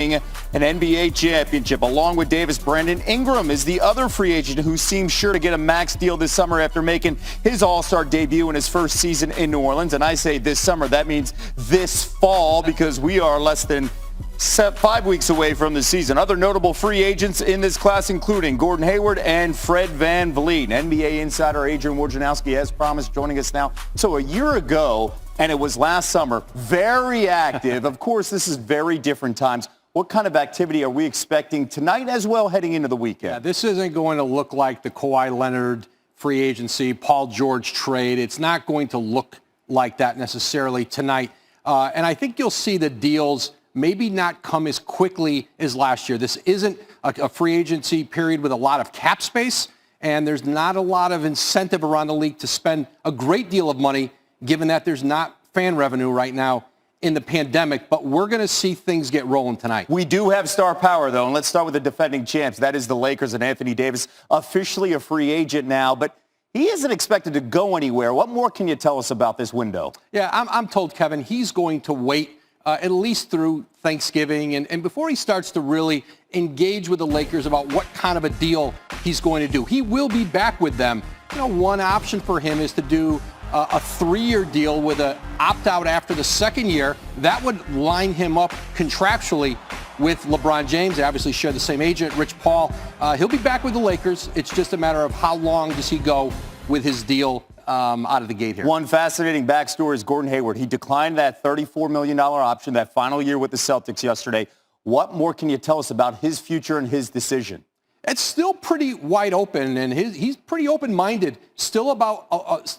an NBA championship. Along with Davis, Brandon Ingram is the other free agent who seems sure to get a max deal this summer after making his All-Star debut in his first season in New Orleans. And I say this summer, that means this fall, because we are less than 5 weeks away from the season. Other notable free agents in this class including Gordon Hayward and Fred VanVleet. NBA insider Adrian Wojnarowski has promised, joining us now. So a year ago, and it was last summer, very active. Of course, this is very different times. What kind of activity are we expecting tonight as well heading into the weekend? Yeah, this isn't going to look like the Kawhi Leonard free agency, Paul George trade. It's not going to look like that necessarily tonight. And I think you'll see the deals maybe not come as quickly as last year. This isn't a free agency period with a lot of cap space, and there's not a lot of incentive around the league to spend a great deal of money, given that there's not fan revenue right now in the pandemic, but we're going to see things get rolling tonight. We do have star power, though, and let's start with the defending champs. That is the Lakers, and Anthony Davis, officially a free agent now, but he isn't expected to go anywhere. What more can you tell us about this window? Yeah, I'm told, Kevin, he's going to wait at least through Thanksgiving and before he starts to really engage with the Lakers about what kind of a deal he's going to do. He will be back with them. You know, one option for him is to do a 3-year deal with an opt-out after the second year. That would line him up contractually with LeBron James. They obviously share the same agent, Rich Paul. He'll be back with the Lakers. It's just a matter of how long does he go with his deal out of the gate here. One fascinating backstory is Gordon Hayward. He declined that $34 million option that final year with the Celtics yesterday. What more can you tell us about his future and his decision? It's still pretty wide open, and he's pretty open-minded still about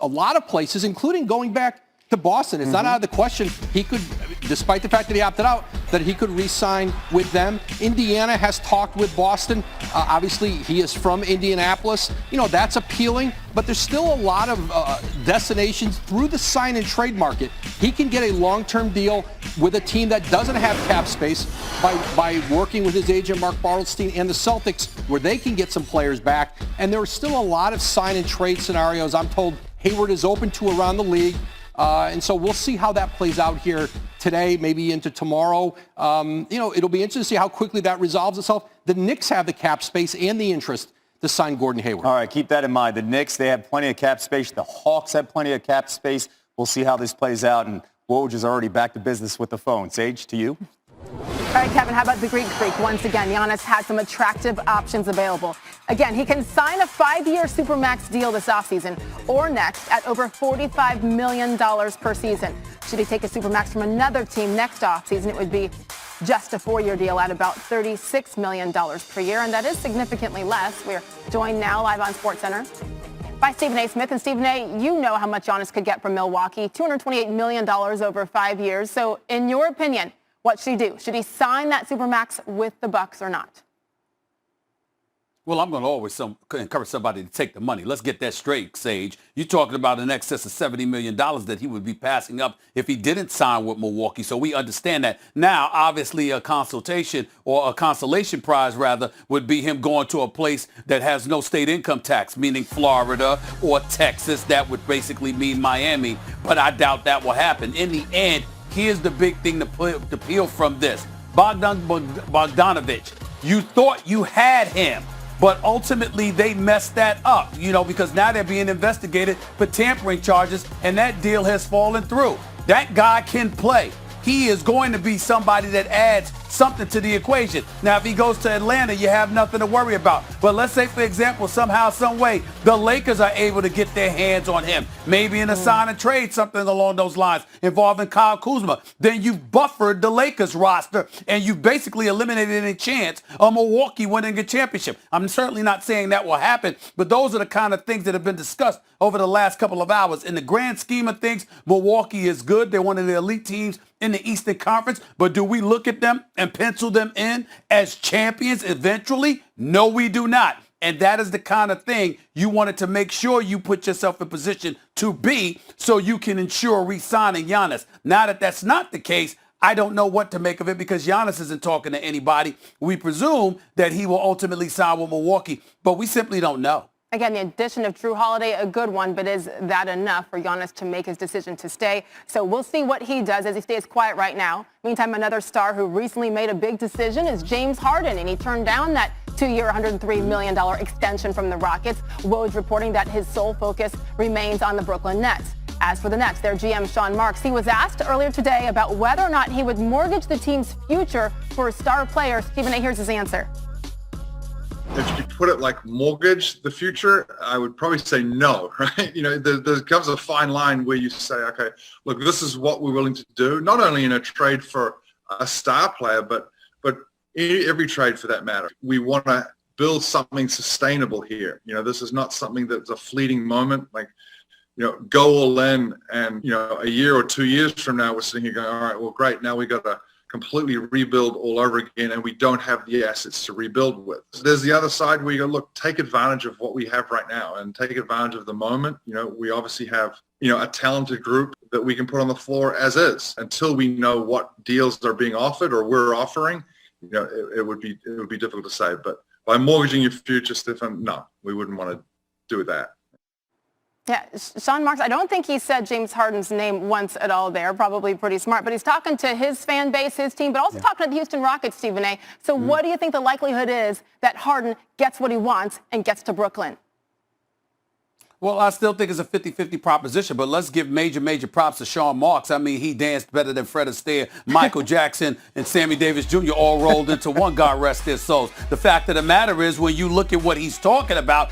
a lot of places, including going back to Boston. It's not out of the question he could, despite the fact that he opted out, that he could re-sign with them. Indiana has talked with Boston. Obviously, he is from Indianapolis. You know, that's appealing, but there's still a lot of destinations through the sign and trade market. He can get a long-term deal with a team that doesn't have cap space by working with his agent, Mark Bartelstein, and the Celtics, where they can get some players back. And there are still a lot of sign and trade scenarios I'm told Hayward is open to around the league. And so we'll see how that plays out here today, maybe into tomorrow. You know, it'll be interesting to see how quickly that resolves itself. The Knicks have the cap space and the interest to sign Gordon Hayward. All right, keep that in mind. The Knicks, they have plenty of cap space. The Hawks have plenty of cap space. We'll see how this plays out. And Woj is already back to business with the phone. Sage, to you. All right, Kevin, how about the Greek Freak? Once again, Giannis has some attractive options available. Again, he can sign a 5-year supermax deal this offseason or next at over $45 million per season. Should he take a supermax from another team next offseason, it would be just a 4-year deal at about $36 million per year, and that is significantly less. We're joined now live on SportsCenter by Stephen A. Smith. And Stephen A., you know how much Giannis could get from Milwaukee, $228 million over 5 years. So in your opinion, what should he do? Should he sign that supermax with the Bucks or not? Well, I'm going to always encourage somebody to take the money. Let's get that straight, Sage. You're talking about in excess of $70 million that he would be passing up if he didn't sign with Milwaukee. So we understand that. Now, obviously, a consultation or a consolation prize, rather, would be him going to a place that has no state income tax, meaning Florida or Texas. That would basically mean Miami. But I doubt that will happen. In the end, here's the big thing to peel from this. Bogdanovich, you thought you had him, but ultimately they messed that up, you know, because now they're being investigated for tampering charges, and that deal has fallen through. That guy can play. He is going to be somebody that adds something to the equation. Now, if he goes to Atlanta, you have nothing to worry about. But let's say, for example, somehow, some way, the Lakers are able to get their hands on him, maybe in a sign and trade, something along those lines involving Kyle Kuzma. Then you've buffered the Lakers roster, and you've basically eliminated any chance of Milwaukee winning a championship. I'm certainly not saying that will happen, but those are the kind of things that have been discussed over the last couple of hours. In the grand scheme of things, Milwaukee is good. They're one of the elite teams in the Eastern Conference, but do we look at them and pencil them in as champions eventually? No, we do not. And that is the kind of thing you wanted to make sure you put yourself in position to be so you can ensure re-signing Giannis. Now that that's not the case, I don't know what to make of it because Giannis isn't talking to anybody. We presume that he will ultimately sign with Milwaukee, but we simply don't know. Again, the addition of Drew Holiday, a good one, but is that enough for Giannis to make his decision to stay? So we'll see what he does as he stays quiet right now. Meantime, another star who recently made a big decision is James Harden, and he turned down that 2-year, $103 million extension from the Rockets. Woj reporting that his sole focus remains on the Brooklyn Nets. As for the Nets, their GM Sean Marks, he was asked earlier today about whether or not he would mortgage the team's future for a star player. Stephen A, here's his answer. If you put it like mortgage the future, I would probably say no, right? You know, there comes a fine line where you say, okay, look, this is what we're willing to do, not only in a trade for a star player, but every trade for that matter. We want to build something sustainable here. You know, this is not something that's a fleeting moment, like, you know, go all in and, you know, a year or 2 years from now, we're sitting here going, all right, well, great, now we got to completely rebuild all over again, and we don't have the assets to rebuild with. So there's the other side where you go, look, take advantage of what we have right now and take advantage of the moment. You know, we obviously have, you know, a talented group that we can put on the floor as is. Until we know what deals are being offered or we're offering, you know, it would be difficult to say. But by mortgaging your future, Stefan, no, we wouldn't want to do that. Yeah, Sean Marks, I don't think he said James Harden's name once at all there. Probably pretty smart. But he's talking to his fan base, his team, but also talking to the Houston Rockets, Stephen A. So what do you think the likelihood is that Harden gets what he wants and gets to Brooklyn? Well, I still think it's a 50-50 proposition, but let's give major props to Sean Marks. I mean, he danced better than Fred Astaire, Michael Jackson, and Sammy Davis Jr. all rolled into one, God rest their souls. The fact of the matter is, when you look at what he's talking about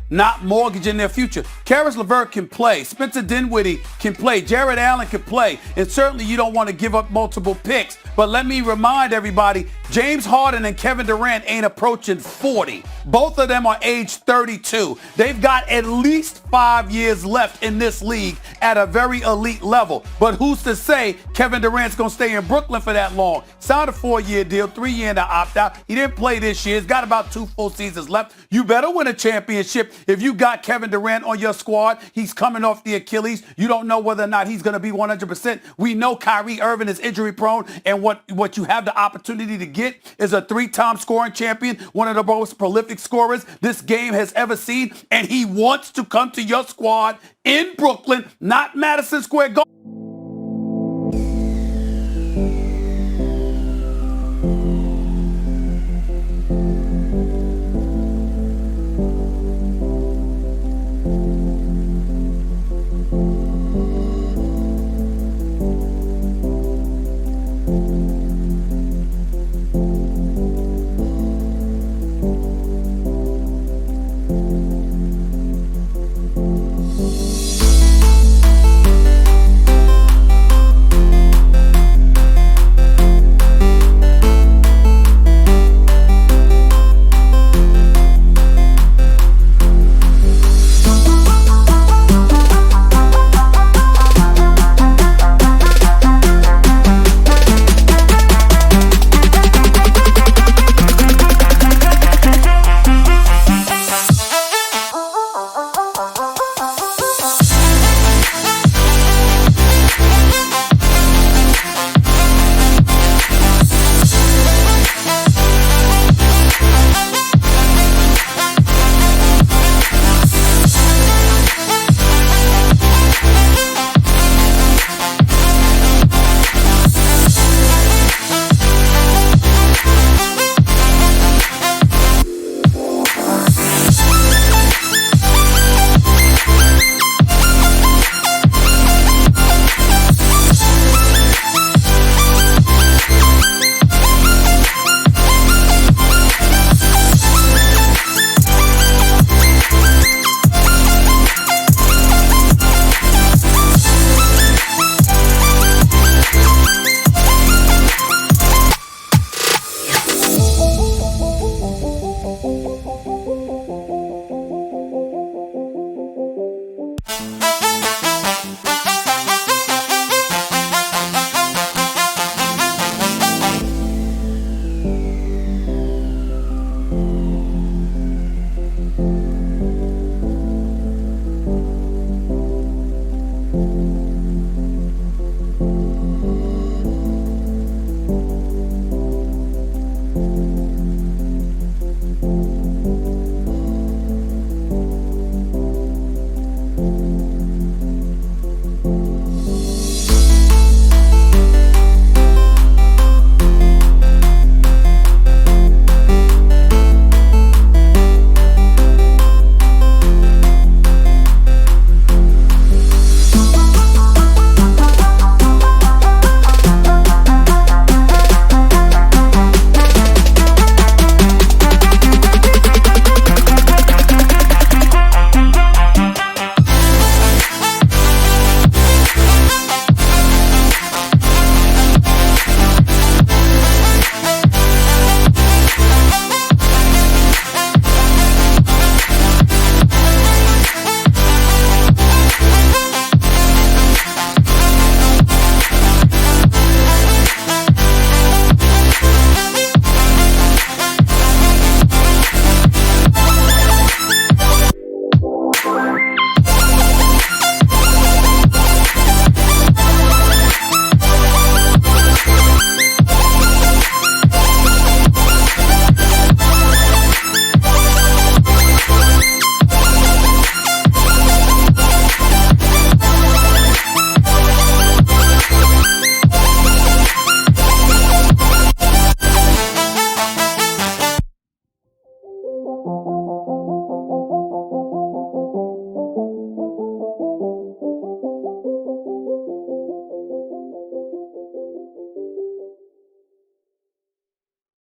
not mortgaging their future. Karis LeVert can play. Spencer Dinwiddie can play. Jared Allen can play. And certainly you don't want to give up multiple picks. But let me remind everybody, James Harden and Kevin Durant ain't approaching 40. Both of them are age 32. They've got at least 5 years left in this league at a very elite level. But who's to say Kevin Durant's going to stay in Brooklyn for that long? Signed a 4-year deal, 3-year in the opt-out. He didn't play this year. He's got about 2 full seasons left. You better win a championship if you got Kevin Durant on your squad. He's coming off the Achilles. You don't know whether or not he's going to be 100%. We know Kyrie Irving is injury prone, and what you have the opportunity to get is a 3-time scoring champion, one of the most prolific scorers this game has ever seen, and he wants to come to your squad in Brooklyn, not Madison Square Garden.